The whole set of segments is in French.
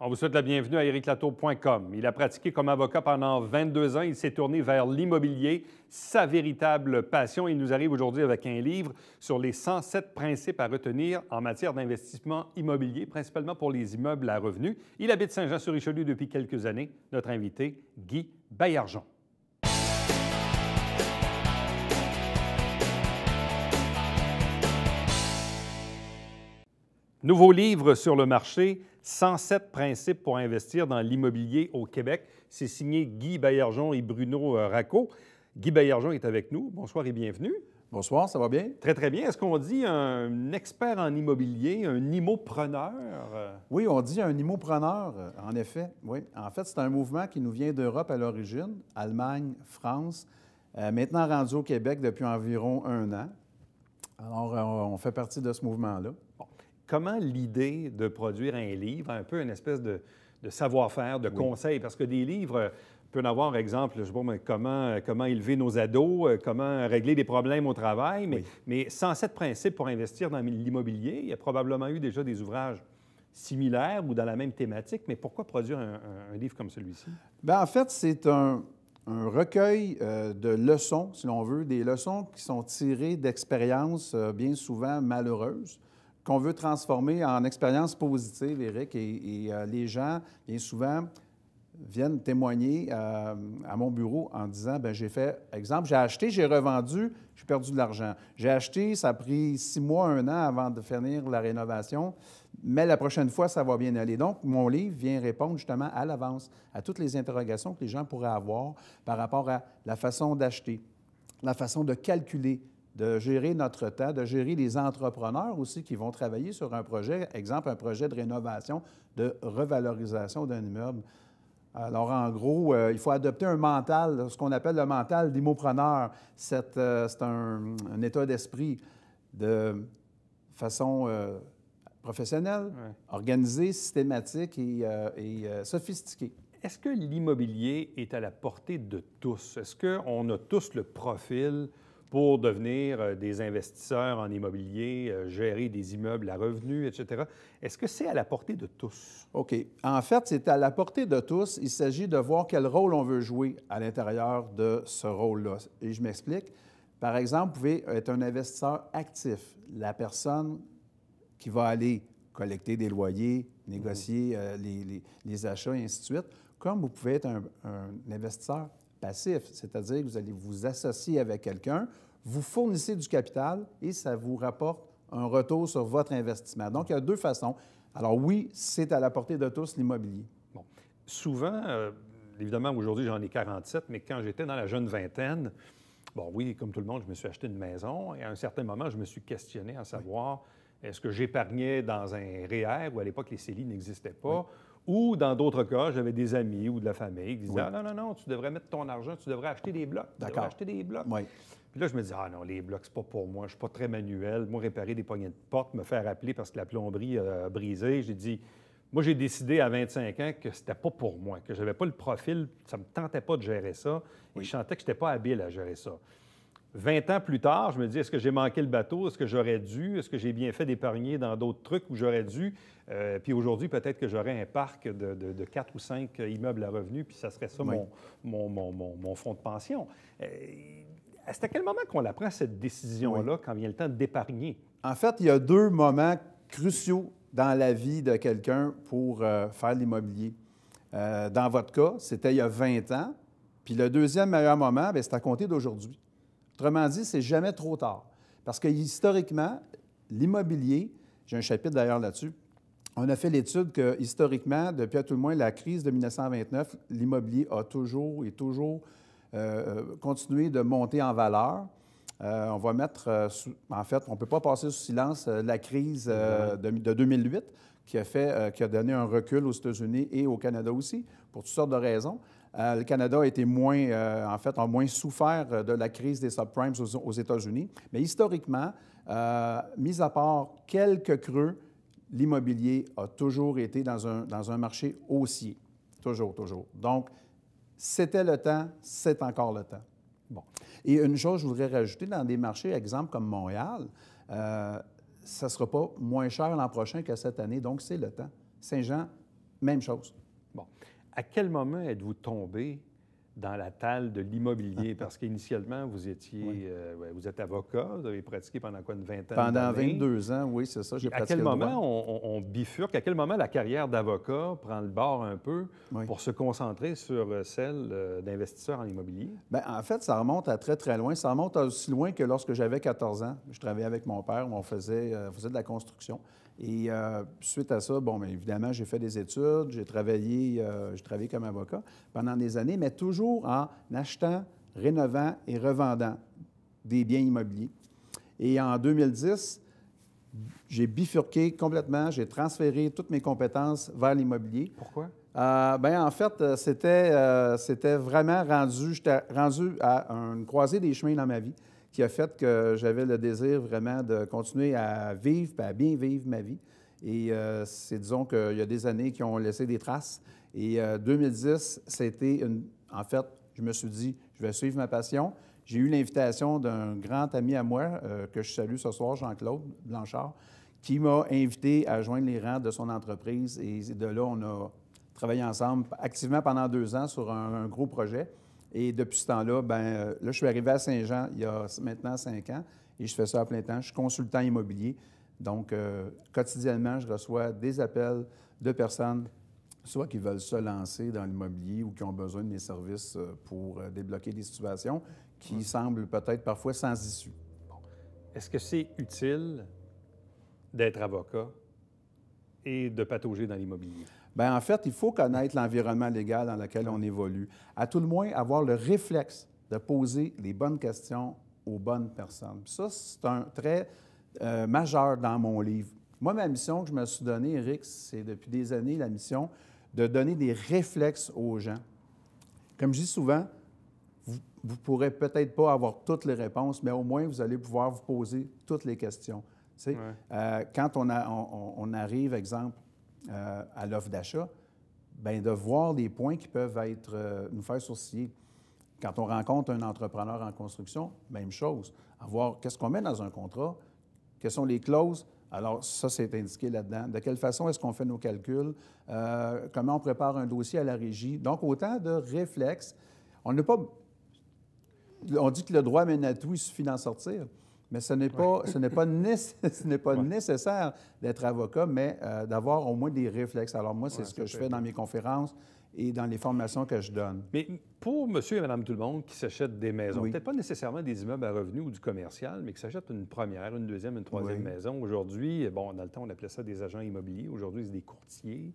On vous souhaite la bienvenue à ericlatour.com. Il a pratiqué comme avocat pendant 22 ans. Il s'est tourné vers l'immobilier, sa véritable passion. Il nous arrive aujourd'hui avec un livre sur les 107 principes à retenir en matière d'investissement immobilier, principalement pour les immeubles à revenus. Il habite Saint-Jean-sur-Richelieu depuis quelques années. Notre invité, Guy Baillargeon. Nouveau livre sur le marché, 107 principes pour investir dans l'immobilier au Québec. C'est signé Guy Baillargeon et Bruno Racco. Guy Baillargeon est avec nous. Bonsoir et bienvenue. Bonsoir, ça va bien? Très, très bien. Est-ce qu'on dit un expert en immobilier, un immopreneur? Oui, on dit un immopreneur, en effet. Oui. En fait, c'est un mouvement qui nous vient d'Europe à l'origine, Allemagne, France, maintenant rendu au Québec depuis environ 1 an. Alors, on fait partie de ce mouvement-là. Bon. Comment l'idée de produire un livre, un peu une espèce de savoir-faire, de conseils, parce que des livres, on peut en avoir, exemple, je ne sais pas, mais comment élever nos ados, comment régler des problèmes au travail, mais 107 principes pour investir dans l'immobilier, il y a probablement eu déjà des ouvrages similaires ou dans la même thématique, mais pourquoi produire un livre comme celui-ci? Bien, en fait, c'est un recueil de leçons, si l'on veut, des leçons qui sont tirées d'expériences bien souvent malheureuses, qu'on veut transformer en expériences positives, Éric, et les gens, bien souvent, viennent témoigner à mon bureau en disant, bien, j'ai fait, exemple, j'ai acheté, j'ai revendu, j'ai perdu de l'argent. J'ai acheté, ça a pris 6 mois, 1 an avant de finir la rénovation, mais la prochaine fois, ça va bien aller. Donc, mon livre vient répondre justement à l'avance à toutes les interrogations que les gens pourraient avoir par rapport à la façon d'acheter, la façon de calculer, de gérer notre temps, de gérer les entrepreneurs aussi qui vont travailler sur un projet, exemple, un projet de rénovation, de revalorisation d'un immeuble. Alors, en gros, il faut adopter un mental, ce qu'on appelle le mental d'immopreneur. C'est un état d'esprit de façon professionnelle, organisée, systématique et sophistiquée. Est-ce que l'immobilier est à la portée de tous? Est-ce qu'on a tous le profil pour devenir des investisseurs en immobilier, gérer des immeubles à revenus, etc. Est-ce que c'est à la portée de tous? OK. En fait, c'est à la portée de tous. Il s'agit de voir quel rôle on veut jouer à l'intérieur de ce rôle-là. Et je m'explique. Par exemple, vous pouvez être un investisseur actif, la personne qui va aller collecter des loyers, négocier les achats, et ainsi de suite, comme vous pouvez être un investisseur passif, c'est-à-dire que vous allez vous associer avec quelqu'un, vous fournissez du capital et ça vous rapporte un retour sur votre investissement. Donc, il y a 2 façons. Alors oui, c'est à la portée de tous l'immobilier. Bon. Souvent, évidemment, aujourd'hui, j'en ai 47, mais quand j'étais dans la jeune vingtaine, bon, oui, comme tout le monde, je me suis acheté une maison et à un certain moment, je me suis questionné à savoir, est-ce que j'épargnais dans un REER où à l'époque, les CELI n'existaient pas? Ou dans d'autres cas, j'avais des amis ou de la famille qui disaient « Ah non, non, non, tu devrais mettre ton argent, tu devrais acheter des blocs. Tu devrais acheter des blocs. » Puis là, je me disais « Ah non, les blocs, c'est pas pour moi. Je suis pas très manuel. Moi, réparer des poignées de porte, me faire appeler parce que la plomberie a brisé. » J'ai dit « Moi, j'ai décidé à 25 ans que c'était pas pour moi, que j'avais pas le profil, ça me tentait pas de gérer ça. Et je sentais que j'étais pas habile à gérer ça. » 20 ans plus tard, je me dis, est-ce que j'ai manqué le bateau? Est-ce que j'aurais dû? Est-ce que j'ai bien fait d'épargner dans d'autres trucs où j'aurais dû? Puis aujourd'hui, peut-être que j'aurais un parc de 4 ou 5 immeubles à revenus, puis ça serait ça mon fonds de pension. C'est à quel moment qu'on la prend, cette décision-là, quand vient le temps d'épargner? En fait, il y a 2 moments cruciaux dans la vie de quelqu'un pour faire de l'immobilier. Dans votre cas, c'était il y a 20 ans. Puis le deuxième meilleur moment, c'est à compter d'aujourd'hui. Autrement dit, c'est jamais trop tard. Parce que historiquement, l'immobilier, j'ai un chapitre d'ailleurs là-dessus, on a fait l'étude que historiquement, depuis à tout le moins la crise de 1929, l'immobilier a toujours continué de monter en valeur. On va mettre, en fait, on ne peut pas passer sous silence la crise de 2008 qui a donné un recul aux États-Unis et au Canada aussi, pour toutes sortes de raisons. Le Canada a été a moins souffert de la crise des subprimes aux États-Unis. Mais historiquement, mis à part quelques creux, l'immobilier a toujours été dans un marché haussier. Toujours, toujours. Donc, c'était le temps, c'est encore le temps. Bon. Et une chose, je voudrais rajouter, dans des marchés, exemple comme Montréal, ça ne sera pas moins cher l'an prochain que cette année, donc c'est le temps. Saint-Jean, Même chose. Bon. À quel moment êtes-vous tombé dans la talle de l'immobilier? Parce qu'initialement, vous étiez, vous êtes avocat, vous avez pratiqué pendant quoi, une vingtaine d'années? Pendant 22 ans, oui, c'est ça, j'ai pratiqué le droit. À quel moment on bifurque? À quel moment la carrière d'avocat prend le bord un peu pour se concentrer sur celle d'investisseur en immobilier? Bien, en fait, ça remonte à très, très loin. Ça remonte aussi loin que lorsque j'avais 14 ans. Je travaillais avec mon père, on faisait de la construction. Et suite à ça, bon, bien évidemment, j'ai fait des études, j'ai travaillé comme avocat pendant des années, mais toujours en achetant, rénovant et revendant des biens immobiliers. Et en 2010, j'ai bifurqué complètement, j'ai transféré toutes mes compétences vers l'immobilier. Pourquoi? Bien, en fait, c'était vraiment j'étais rendu à une croisée des chemins dans ma vie qui a fait que j'avais le désir vraiment de continuer à vivre, puis à bien vivre ma vie. Et disons qu'il y a des années qui ont laissé des traces. Et 2010, c'était en fait, je me suis dit, je vais suivre ma passion. J'ai eu l'invitation d'un grand ami à moi, que je salue ce soir, Jean-Claude Blanchard, qui m'a invité à joindre les rangs de son entreprise. Et de là, on a travaillé ensemble activement pendant 2 ans sur un gros projet. Et depuis ce temps-là, bien, là, je suis arrivé à Saint-Jean il y a maintenant 5 ans et je fais ça à plein temps. Je suis consultant immobilier. Donc, quotidiennement, je reçois des appels de personnes, soit qui veulent se lancer dans l'immobilier ou qui ont besoin de mes services pour débloquer des situations qui semblent peut-être parfois sans issue. Bon. Est-ce que c'est utile d'être avocat et de patauger dans l'immobilier? Bien, en fait, il faut connaître l'environnement légal dans lequel on évolue. À tout le moins, avoir le réflexe de poser les bonnes questions aux bonnes personnes. Puis ça, c'est un trait majeur dans mon livre. Moi, ma mission que je me suis donnée, Éric, c'est depuis des années la mission de donner des réflexes aux gens. Comme je dis souvent, vous ne pourrez peut-être pas avoir toutes les réponses, mais au moins, vous allez pouvoir vous poser toutes les questions. Tu sais, quand on arrive, exemple, à l'offre d'achat, bien, de voir des points qui peuvent nous faire sourciller. Quand on rencontre un entrepreneur en construction, même chose. À voir qu'est-ce qu'on met dans un contrat, quelles sont les clauses. Alors, ça, c'est indiqué là-dedans. De quelle façon est-ce qu'on fait nos calculs? Comment on prépare un dossier à la régie? Donc, autant de réflexes. On n'a pas... On dit que le droit mène à tout, il suffit d'en sortir. Mais ce n'est pas nécessaire d'être avocat, mais d'avoir au moins des réflexes. Alors moi, c'est ce que je fais dans mes conférences et dans les formations que je donne. Mais pour monsieur et madame tout le monde qui s'achètent des maisons, peut-être pas nécessairement des immeubles à revenus ou du commercial, mais qui s'achètent une première, une deuxième, une troisième maison. Aujourd'hui, bon, dans le temps, on appelait ça des agents immobiliers. Aujourd'hui, c'est des courtiers.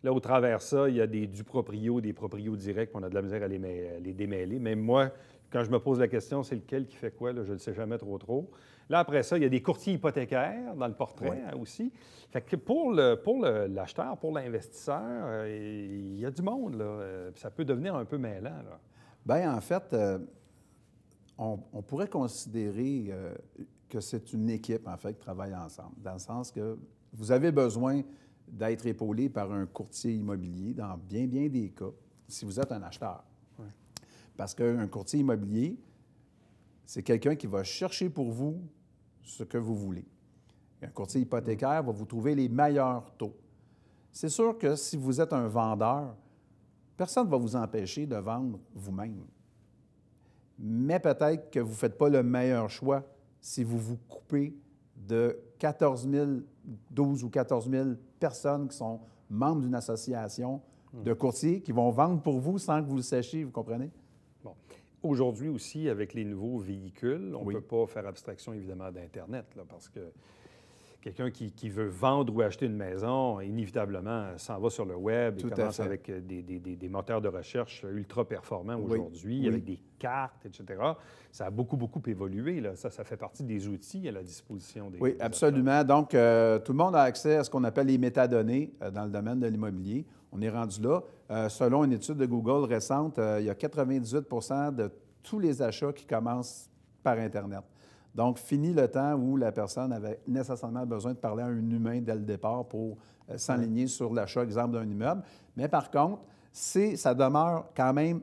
Là, au travers ça, il y a du proprio, des proprios directs, on a de la misère à les démêler. Même moi, quand je me pose la question, c'est lequel qui fait quoi, là, je ne le sais jamais trop. Là, après ça, il y a des courtiers hypothécaires dans le portrait aussi. Fait que pour l'acheteur, pour l'investisseur, il y a du monde, là. Ça peut devenir un peu mêlant, là. Bien, en fait, on pourrait considérer que c'est une équipe, en fait, qui travaille ensemble, dans le sens que vous avez besoin d'être épaulé par un courtier immobilier dans bien des cas, si vous êtes un acheteur. Parce qu'un courtier immobilier, c'est quelqu'un qui va chercher pour vous ce que vous voulez. Un courtier hypothécaire va vous trouver les meilleurs taux. C'est sûr que si vous êtes un vendeur, personne ne va vous empêcher de vendre vous-même. Mais peut-être que vous ne faites pas le meilleur choix si vous vous coupez de 12 ou 14 000 personnes qui sont membres d'une association de courtiers qui vont vendre pour vous sans que vous le sachiez, vous comprenez? Bon. Aujourd'hui aussi, avec les nouveaux véhicules, on ne peut pas faire abstraction, évidemment, d'Internet, là, parce que quelqu'un qui veut vendre ou acheter une maison, inévitablement, s'en va sur le web et commence avec des moteurs de recherche ultra performants aujourd'hui, avec des cartes, etc. Ça a beaucoup évolué, là. Ça fait partie des outils à la disposition des absolument. Donc, tout le monde a accès à ce qu'on appelle les métadonnées dans le domaine de l'immobilier. On est rendu là. Selon une étude de Google récente, il y a 98 de tous les achats qui commencent par Internet. Donc, fini le temps où la personne avait nécessairement besoin de parler à un humain dès le départ pour s'enligner sur l'achat, exemple, d'un immeuble. Mais par contre, ça demeure quand même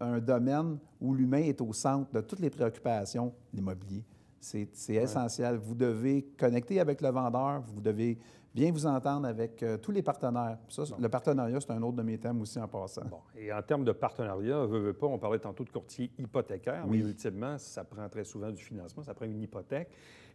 un domaine où l'humain est au centre de toutes les préoccupations de l'immobilier. C'est essentiel. Vous devez connecter avec le vendeur, vous devez bien vous entendre avec tous les partenaires. Ça, le partenariat, c'est un autre de mes thèmes aussi en passant. Bon. Et en termes de partenariat, veut pas, on parlait tantôt de courtier hypothécaire, Oui. mais ultimement, ça prend très souvent du financement, ça prend une hypothèque.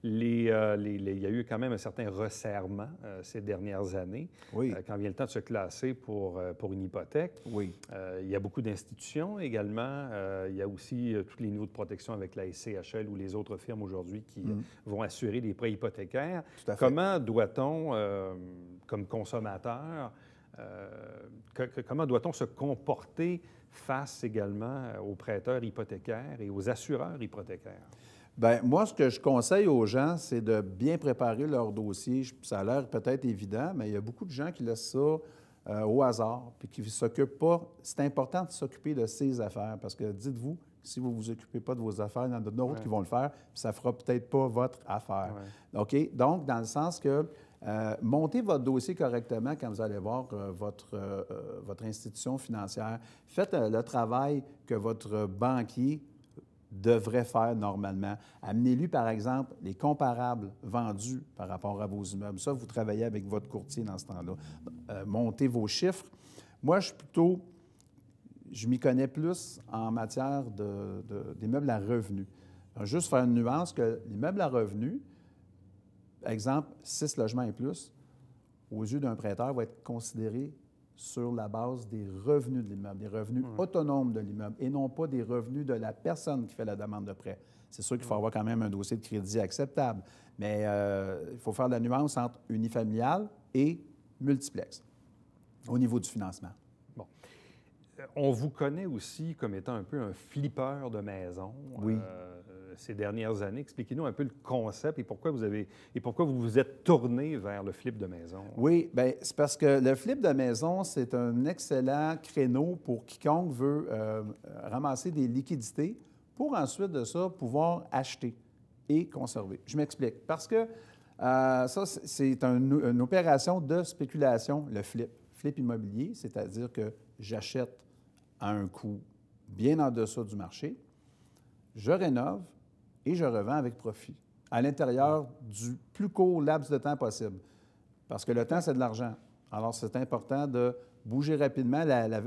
Il y a eu quand même un certain resserrement ces dernières années. Oui. Quand vient le temps de se classer pour une hypothèque. Oui. Il y a beaucoup d'institutions également. Il y a aussi tous les niveaux de protection avec la SCHL ou les autres firmes aujourd'hui qui vont assurer des prêts hypothécaires. Tout à fait. Comment doit-on, comme consommateur, comment doit-on se comporter face également aux prêteurs hypothécaires et aux assureurs hypothécaires? Bien, moi, ce que je conseille aux gens, c'est de bien préparer leur dossier. Ça a l'air peut-être évident, mais il y a beaucoup de gens qui laissent ça au hasard, puis qui ne s'occupent pas. C'est important de s'occuper de ses affaires, parce que dites-vous, si vous ne vous occupez pas de vos affaires, il y en a d'autres qui vont le faire, puis ça ne fera peut-être pas votre affaire. Ouais. OK? Donc, dans le sens que montez votre dossier correctement quand vous allez voir votre institution financière. Faites le travail que votre banquier devrait faire normalement. Amenez-lui, par exemple, les comparables vendus par rapport à vos immeubles. Ça, vous travaillez avec votre courtier dans ce temps-là. Montez vos chiffres. Moi, je m'y connais plus en matière d'immeubles à revenus. Juste faire une nuance que l'immeuble à revenus, exemple, 6 logements et plus, aux yeux d'un prêteur, va être considéré sur la base des revenus de l'immeuble, des revenus autonomes de l'immeuble, et non pas des revenus de la personne qui fait la demande de prêt. C'est sûr qu'il faut avoir quand même un dossier de crédit acceptable, mais il faut faire la nuance entre unifamilial et multiplex au niveau du financement. Bon. On vous connaît aussi comme étant un peu un flippeur de maison. Oui. Ces dernières années. Expliquez-nous un peu le concept et pourquoi vous vous êtes tourné vers le flip de maison. Oui, bien, c'est parce que le flip de maison, c'est un excellent créneau pour quiconque veut ramasser des liquidités pour ensuite de ça pouvoir acheter et conserver. Je m'explique. Parce que ça, c'est une opération de spéculation, le flip. Flip immobilier, c'est-à-dire que j'achète à un coût bien en deçà du marché, je rénove et je revends avec profit à l'intérieur du plus court laps de temps possible. Parce que le temps, c'est de l'argent. Alors, c'est important de bouger rapidement.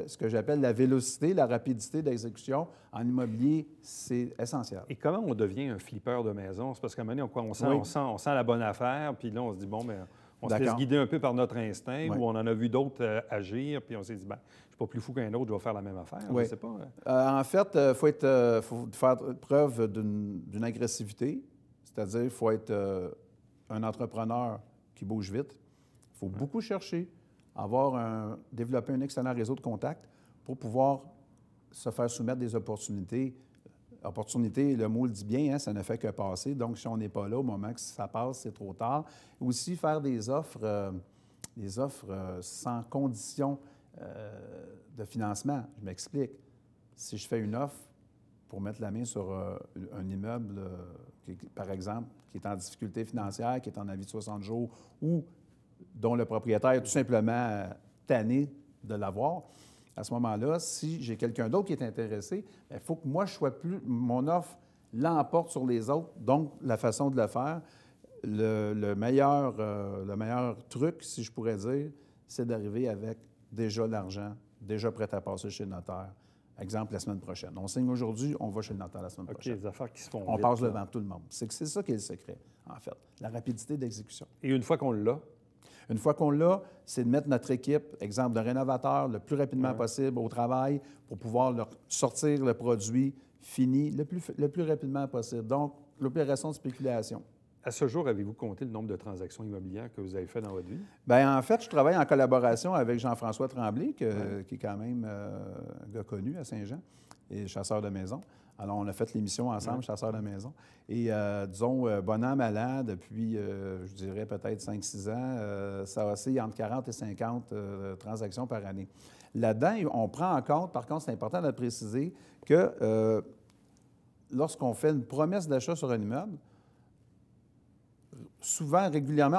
Ce que j'appelle la vélocité, la rapidité d'exécution en immobilier, c'est essentiel. Et comment on devient un flipper de maison? C'est parce qu'à un moment donné, on sent la bonne affaire, puis là, on se dit, bon, bien, on se laisse guider un peu par notre instinct, ou on en a vu d'autres agir, puis on s'est dit, bien, je ne suis pas plus fou qu'un autre, je vais faire la même affaire. Je ne sais pas. En fait, il faut faire preuve d'une agressivité, c'est-à-dire il faut être un entrepreneur qui bouge vite. Il faut beaucoup chercher, développer un excellent réseau de contacts pour pouvoir se faire soumettre des opportunités. Opportunité, le mot le dit bien, hein, ça ne fait que passer. Donc, si on n'est pas là au moment que ça passe, c'est trop tard. Aussi, faire des offres sans condition de financement. Je m'explique. Si je fais une offre pour mettre la main sur un immeuble, par exemple, qui est en difficulté financière, qui est en avis de 60 jours ou dont le propriétaire est tout simplement tanné de l'avoir, à ce moment-là, si j'ai quelqu'un d'autre qui est intéressé, il faut que moi, mon offre l'emporte sur les autres. Donc, la façon de le faire, le meilleur truc, si je pourrais dire, c'est d'arriver avec déjà l'argent, déjà prêt à passer chez le notaire. Exemple, la semaine prochaine. On signe aujourd'hui, on va chez le notaire la semaine prochaine. OK, des affaires qui se font On vite, passe devant tout le monde. C'est ça qui est le secret, en fait, la rapidité d'exécution. Et une fois qu'on l'a? Une fois qu'on l'a, c'est de mettre notre équipe, exemple de rénovateur, le plus rapidement possible au travail pour pouvoir leur sortir le produit fini le plus rapidement possible. Donc, l'opération de spéculation. À ce jour, avez-vous compté le nombre de transactions immobilières que vous avez fait dans votre vie? Bien, en fait, je travaille en collaboration avec Jean-François Tremblay, qui est quand même un gars connu à Saint-Jean, et chasseur de maison. Alors, on a fait l'émission ensemble, chasseur de maison. Et disons, bon an, mal an, depuis, je dirais, peut-être 5-6 ans, ça oscille entre 40 et 50 transactions par année. Là-dedans, on prend en compte, par contre, c'est important de le préciser, que lorsqu'on fait une promesse d'achat sur un immeuble, souvent, régulièrement,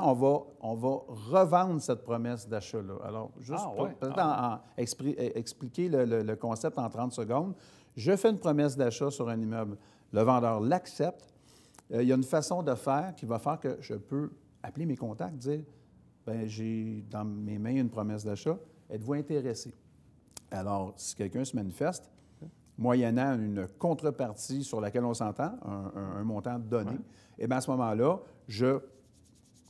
on va revendre cette promesse d'achat-là. Alors, juste expliquer le concept en 30 secondes, je fais une promesse d'achat sur un immeuble. Le vendeur l'accepte. Il y a une façon de faire qui va faire que je peux appeler mes contacts, dire, bien, j'ai dans mes mains une promesse d'achat. Êtes-vous intéressé? Alors, si quelqu'un se manifeste, moyennant une contrepartie sur laquelle on s'entend, un montant donné, et bien à ce moment-là, je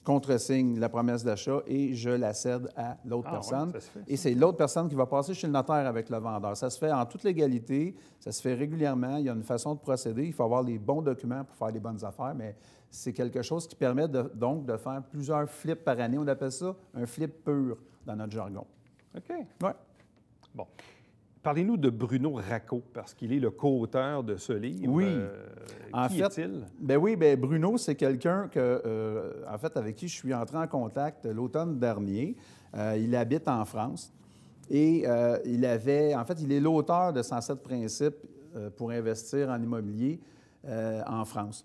contresigne la promesse d'achat et je la cède à l'autre personne. Ça se fait, ça. Et c'est l'autre personne qui va passer chez le notaire avec le vendeur. Ça se fait en toute légalité, ça se fait régulièrement. Il y a une façon de procéder. Il faut avoir les bons documents pour faire les bonnes affaires, mais c'est quelque chose qui permet donc de faire plusieurs flips par année. On appelle ça un flip pur dans notre jargon. OK. Oui. Bon. Parlez-nous de Bruno Racco, parce qu'il est le co-auteur de ce livre. Oui. Qui est-il? Ben oui, ben Bruno, c'est quelqu'un que, en fait, avec qui je suis entré en contact l'automne dernier. Il habite en France et il est l'auteur de 107 principes pour investir en immobilier en France.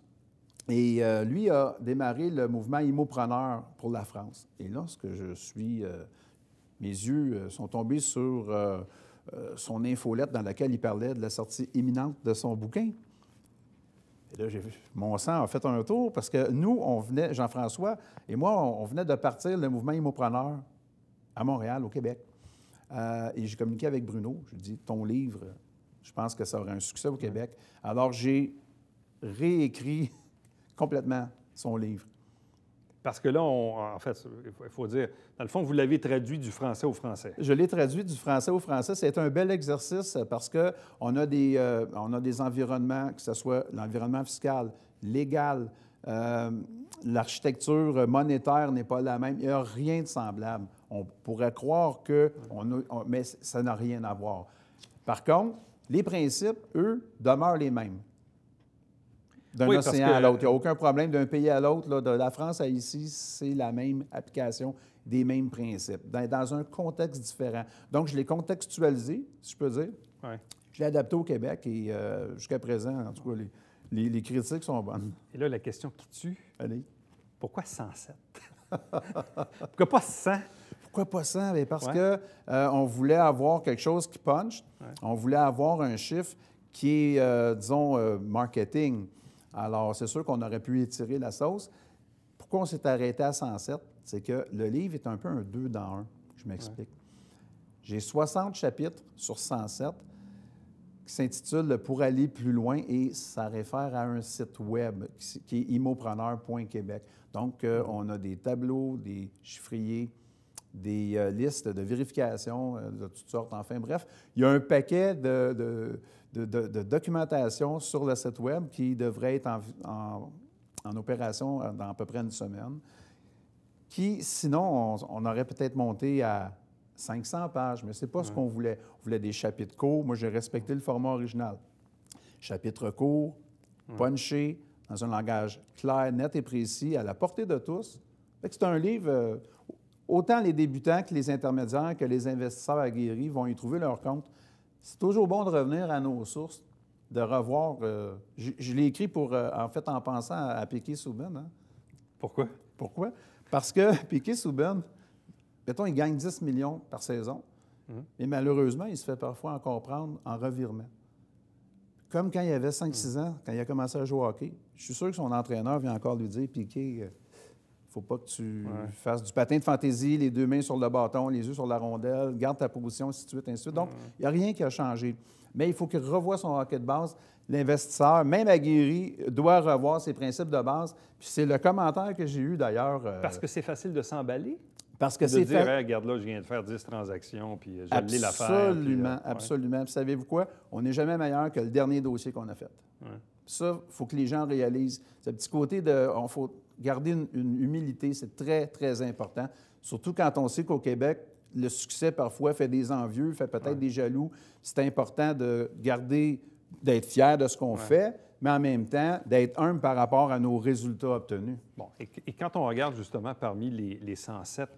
Et lui a démarré le mouvement Immopreneur pour la France. Et là, mes yeux sont tombés sur son infolette dans laquelle il parlait de la sortie imminente de son bouquin. Et là, mon sang a fait un tour parce que nous, Jean-François et moi, on venait de partir le mouvement Immopreneur à Montréal, au Québec. Et j'ai communiqué avec Bruno. Je lui ai dit, ton livre, je pense que ça aurait un succès au Québec. Alors, j'ai réécrit complètement son livre. Parce que là, en fait, il faut dire, dans le fond, vous l'avez traduit du français au français. Je l'ai traduit du français au français. C'est un bel exercice parce qu'on a des environnements, que ce soit l'environnement fiscal, légal, l'architecture monétaire n'est pas la même. Il n'y a rien de semblable. On pourrait croire mais ça n'a rien à voir. Par contre, les principes, eux, demeurent les mêmes. D'un océan à l'autre. Il n'y a aucun problème d'un pays à l'autre. De la France à ici, c'est la même application des mêmes principes, dans un contexte différent. Donc, je l'ai contextualisé, si je peux dire. Ouais. Je l'ai adapté au Québec et jusqu'à présent, en tout cas, les critiques sont bonnes. Et là, la question qui tue, allez. Pourquoi 107? Pourquoi pas 100? Pourquoi pas 100? Bien parce qu'on voulait avoir quelque chose qui punch. Ouais. On voulait avoir un chiffre qui est, disons, marketing. Alors, c'est sûr qu'on aurait pu étirer la sauce. Pourquoi on s'est arrêté à 107? C'est que le livre est un peu un 2 dans 1. Je m'explique. Ouais. J'ai 60 chapitres sur 107 qui s'intitulent « Pour aller plus loin » et ça réfère à un site web qui est immopreneur.québec. Donc, on a des tableaux, des chiffriers, des listes de vérification de toutes sortes. Enfin, bref, il y a un paquet de documentation sur le site web qui devrait être en opération dans à peu près une semaine, qui, sinon, on aurait peut-être monté à 500 pages, mais ce n'est pas ce qu'on voulait. On voulait des chapitres courts. Moi, j'ai respecté le format original. Chapitres courts, punchés, dans un langage clair, net et précis, à la portée de tous. C'est un livre, autant les débutants que les intermédiaires, que les investisseurs aguerris vont y trouver leur compte. C'est toujours bon de revenir à nos sources, de revoir. Je l'ai écrit en pensant à Piquet Souben. Hein? Pourquoi? Pourquoi? Parce que Piquet Souben, mettons, il gagne 10 millions par saison, et malheureusement, il se fait parfois encore prendre en revirement. Comme quand il avait 5-6 ans, quand il a commencé à jouer au hockey. Je suis sûr que son entraîneur vient encore lui dire, Piquet, il ne faut pas que tu fasses du patin de fantaisie, les 2 mains sur le bâton, les yeux sur la rondelle, garde ta position, ainsi de suite, ainsi de suite. Donc, il n'y a rien qui a changé. Mais il faut qu'il revoie son hockey de base. L'investisseur, même aguerri, doit revoir ses principes de base. Puis c'est le commentaire que j'ai eu d'ailleurs. Parce que c'est facile de s'emballer? Parce que c'est de dire, hey, regarde là, je viens de faire 10 transactions, puis j'ai allé l'affaire. Absolument, absolument. Puis savez-vous quoi? On n'est jamais meilleur que le dernier dossier qu'on a fait. Ouais. Ça, il faut que les gens réalisent. Ce petit côté il faut garder une humilité, c'est très, très important. Surtout quand on sait qu'au Québec, le succès, parfois, fait des envieux, fait peut-être des jaloux. C'est important de garder, d'être fier de ce qu'on fait, mais en même temps, d'être humble par rapport à nos résultats obtenus. Bon, et quand on regarde justement parmi les 107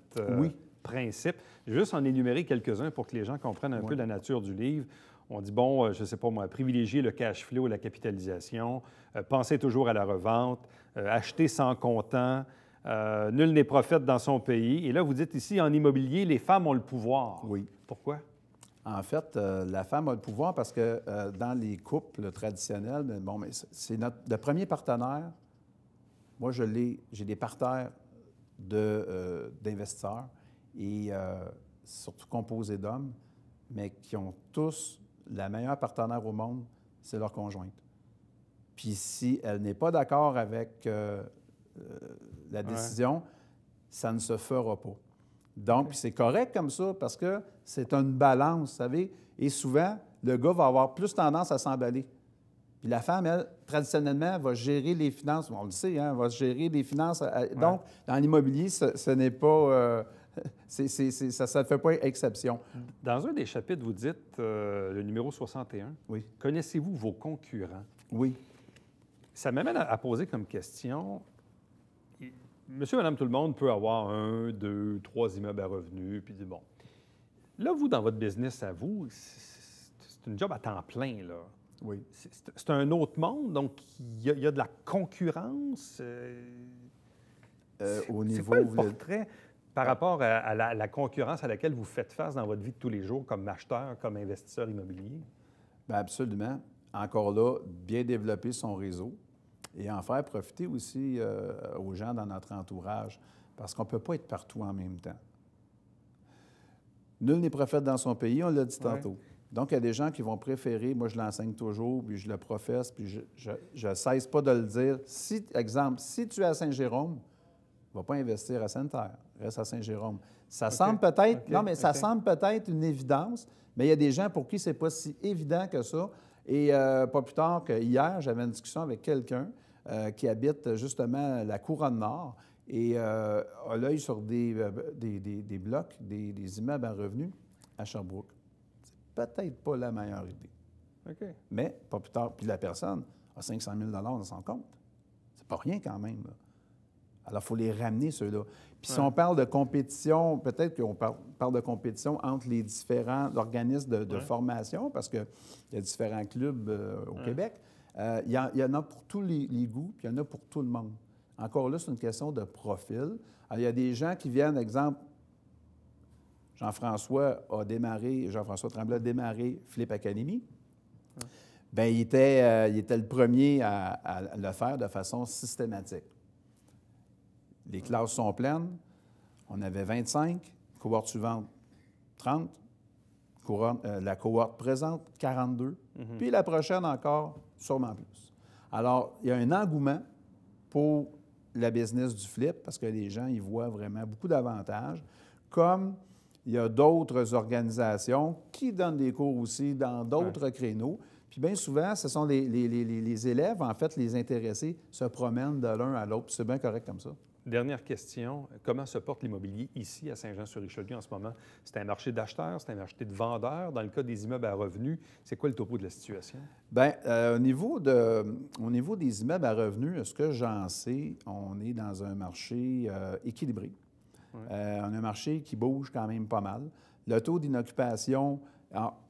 principes, juste en énumérer quelques-uns pour que les gens comprennent un peu la nature du livre. On dit, bon, je ne sais pas moi, privilégier le cash flow, la capitalisation, penser toujours à la revente, acheter sans comptant, nul n'est prophète dans son pays. Et là, vous dites ici, en immobilier, les femmes ont le pouvoir. Oui. Pourquoi? En fait, la femme a le pouvoir parce que dans les couples traditionnels, c'est le premier partenaire. Moi, j'ai des partenaires d'investisseurs, et surtout composés d'hommes, mais qui ont tous la meilleure partenaire au monde, c'est leur conjointe. Puis si elle n'est pas d'accord avec la décision, ça ne se fera pas. Donc, puis c'est correct comme ça parce que c'est une balance, vous savez, et souvent, le gars va avoir plus tendance à s'emballer. Puis la femme, elle, traditionnellement, va gérer les finances, on le sait, hein, va gérer les finances. Donc, dans l'immobilier, ce n'est pas... ça ne fait pas exception. Dans un des chapitres, vous dites, le numéro 61, Oui. Connaissez-vous vos concurrents? Oui. Ça m'amène à poser comme question, monsieur, madame, tout le monde peut avoir 1, 2, 3 immeubles à revenus, puis dit, bon, là, vous, dans votre business à vous, c'est une job à temps plein, là. Oui. C'est un autre monde, donc il y a de la concurrence. Au niveau... C'est quoi le portrait par rapport à la concurrence à laquelle vous faites face dans votre vie de tous les jours comme acheteur, comme investisseur immobilier? Bien, absolument. Encore là, bien développer son réseau et en faire profiter aussi aux gens dans notre entourage, parce qu'on ne peut pas être partout en même temps. Nul n'est prophète dans son pays, on l'a dit tantôt. Donc, il y a des gens qui vont préférer, moi je l'enseigne toujours, puis je le professe, puis je ne cesse pas de le dire. Si, exemple, si tu es à Saint-Jérôme, ne va pas investir à Sainte-Terre, reste à Saint-Jérôme. Ça semble peut-être, ça semble peut-être une évidence, mais il y a des gens pour qui ce n'est pas si évident que ça. Et pas plus tard qu'hier, j'avais une discussion avec quelqu'un qui habite justement la Couronne Nord et a l'œil sur des blocs, des immeubles à revenus à Sherbrooke. C'est peut-être pas la meilleure idée. OK. Mais pas plus tard, puis la personne a 500 000 dans son compte. C'est pas rien quand même, là. Alors, il faut les ramener, ceux-là. Puis si on parle de compétition, peut-être qu'on parle de compétition entre les différents organismes de formation, parce qu'il y a différents clubs au Québec. Il y en a pour tous les goûts, puis il y en a pour tout le monde. Encore là, c'est une question de profil. Alors, il y a des gens qui viennent, exemple, Jean-François Tremblay a démarré Flip Academy. Bien, il était le premier à le faire de façon systématique. Les classes sont pleines. On avait 25, cohorte suivante, 30, la cohorte présente, 42, puis la prochaine encore, sûrement plus. Alors, il y a un engouement pour la business du flip parce que les gens y voient vraiment beaucoup d'avantages, comme il y a d'autres organisations qui donnent des cours aussi dans d'autres créneaux. Puis bien souvent, ce sont les élèves, en fait, les intéressés, se promènent de l'un à l'autre. Puis c'est bien correct comme ça. Dernière question. Comment se porte l'immobilier ici à Saint-Jean-sur-Richelieu en ce moment? C'est un marché d'acheteurs, c'est un marché de vendeurs. Dans le cas des immeubles à revenus, c'est quoi le topo de la situation? Bien, au niveau des immeubles à revenus, ce que j'en sais, on est dans un marché équilibré. On a un marché qui bouge quand même pas mal. Le taux d'inoccupation,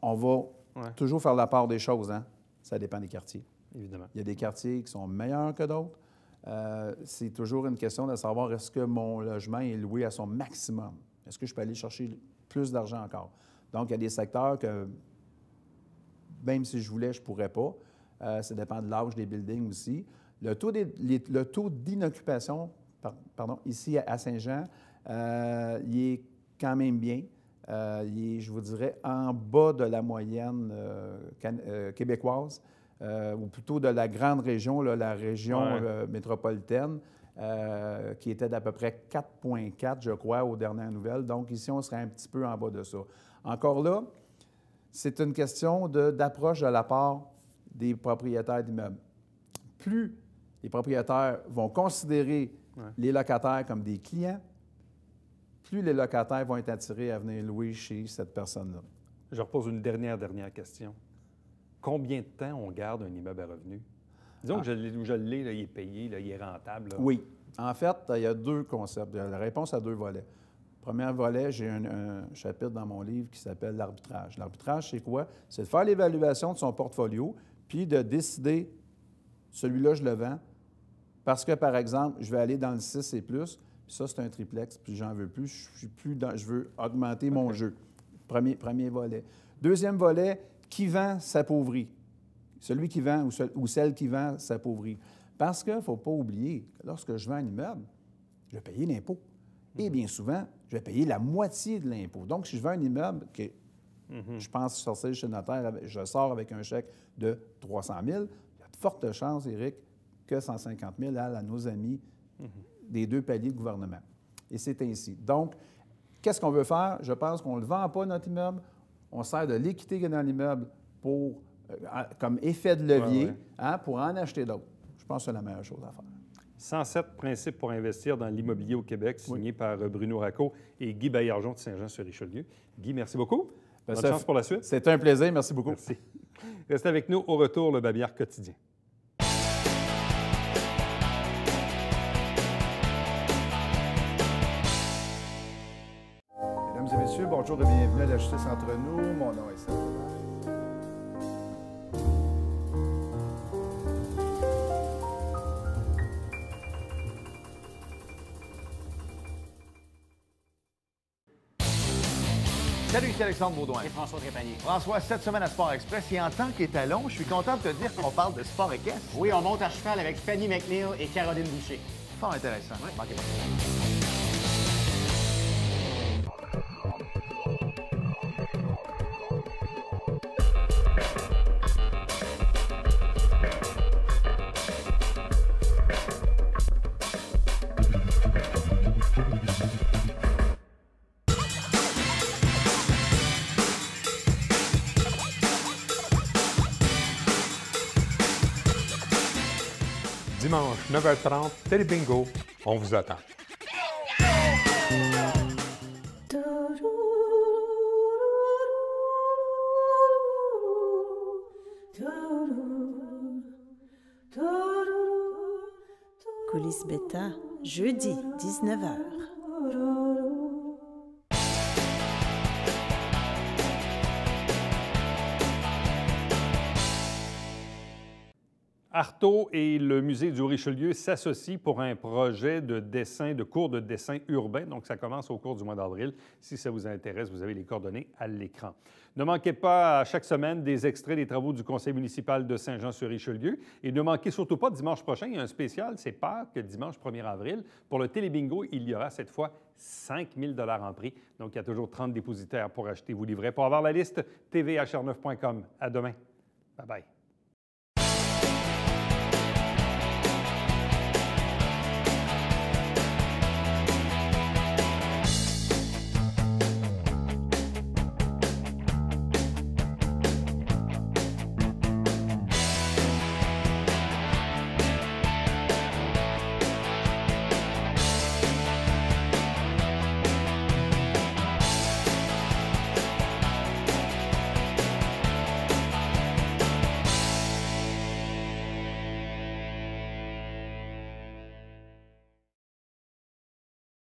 on va toujours faire la part des choses, hein? Ça dépend des quartiers. Évidemment. Il y a des quartiers qui sont meilleurs que d'autres. C'est toujours une question de savoir est-ce que mon logement est loué à son maximum? Est-ce que je peux aller chercher plus d'argent encore? Donc, il y a des secteurs que, même si je voulais, je ne pourrais pas. Ça dépend de l'âge des buildings aussi. Le taux d'inoccupation, ici à Saint-Jean, il est quand même bien. Il est, je vous dirais, en bas de la moyenne québécoise. Ou plutôt de la grande région, là, la région métropolitaine, qui était d'à peu près 4,4, je crois, aux dernières nouvelles. Donc, ici, on serait un petit peu en bas de ça. Encore là, c'est une question d'approche de la part des propriétaires d'immeubles. Plus les propriétaires vont considérer les locataires comme des clients, plus les locataires vont être attirés à venir louer chez cette personne-là. Je repose une dernière question. Combien de temps on garde un immeuble à revenus? Disons que je l'ai, là, il est payé, là, il est rentable. Là. Oui. En fait, il y a deux concepts. La réponse à deux volets. Premier volet, j'ai un chapitre dans mon livre qui s'appelle l'arbitrage. L'arbitrage, c'est quoi? C'est de faire l'évaluation de son portfolio, puis de décider, celui-là, je le vends, parce que, par exemple, je vais aller dans le 6 et plus, puis ça, c'est un triplex, puis j'en veux plus, je veux augmenter mon jeu. Premier volet. Deuxième volet, qui vend s'appauvrit. Celui qui vend ou celle qui vend s'appauvrit. Parce qu'il ne faut pas oublier que lorsque je vends un immeuble, je vais payer l'impôt. Et bien souvent, je vais payer la moitié de l'impôt. Donc, si je veux un immeuble que je pense sortir chez le notaire, je sors avec un chèque de 300 000, il y a de fortes chances, Éric, que 150 000 aillent à nos amis des deux paliers de gouvernement. Et c'est ainsi. Donc, qu'est-ce qu'on veut faire? Je pense qu'on ne le vend pas, notre immeuble. On sert de l'équité qu'il y a dans l'immeuble pour, comme effet de levier pour en acheter d'autres. Je pense que c'est la meilleure chose à faire. 107 principes pour investir dans l'immobilier au Québec, signé par Bruno Racco et Guy Baillargeon de Saint-Jean-sur-Richelieu. Guy, merci beaucoup. Bonne chance pour la suite. C'était un plaisir. Merci beaucoup. Merci. Restez avec nous. Au retour, le Babillard quotidien. Mesdames et messieurs, bonjour et bienvenue à la Justice entre nous. Mon nom est Serge. Salut, ici Alexandre Baudouin. Et François Trépanier. François, cette semaine à Sport Express, et en tant qu'étalon, je suis content de te dire qu'on parle de sport équestre. Oui, on monte à cheval avec Fanny McNeil et Caroline Boucher. Fort intéressant. Oui. Manquez pas. Dimanche, 9h30, Télébingo, on vous attend. Coulisses Bêta, jeudi, 19h. Artaud et le Musée du Richelieu s'associent pour un projet de dessin, de cours de dessin urbain. Donc, ça commence au cours du mois d'avril. Si ça vous intéresse, vous avez les coordonnées à l'écran. Ne manquez pas à chaque semaine des extraits des travaux du Conseil municipal de Saint-Jean-sur-Richelieu. Et ne manquez surtout pas, dimanche prochain, il y a un spécial, c'est Pâques, dimanche 1er avril. Pour le Télébingo, il y aura cette fois 5 000 $ en prix. Donc, il y a toujours 30 dépositaires pour acheter vos livrets. Pour avoir la liste, tvhr9.com. À demain. Bye-bye.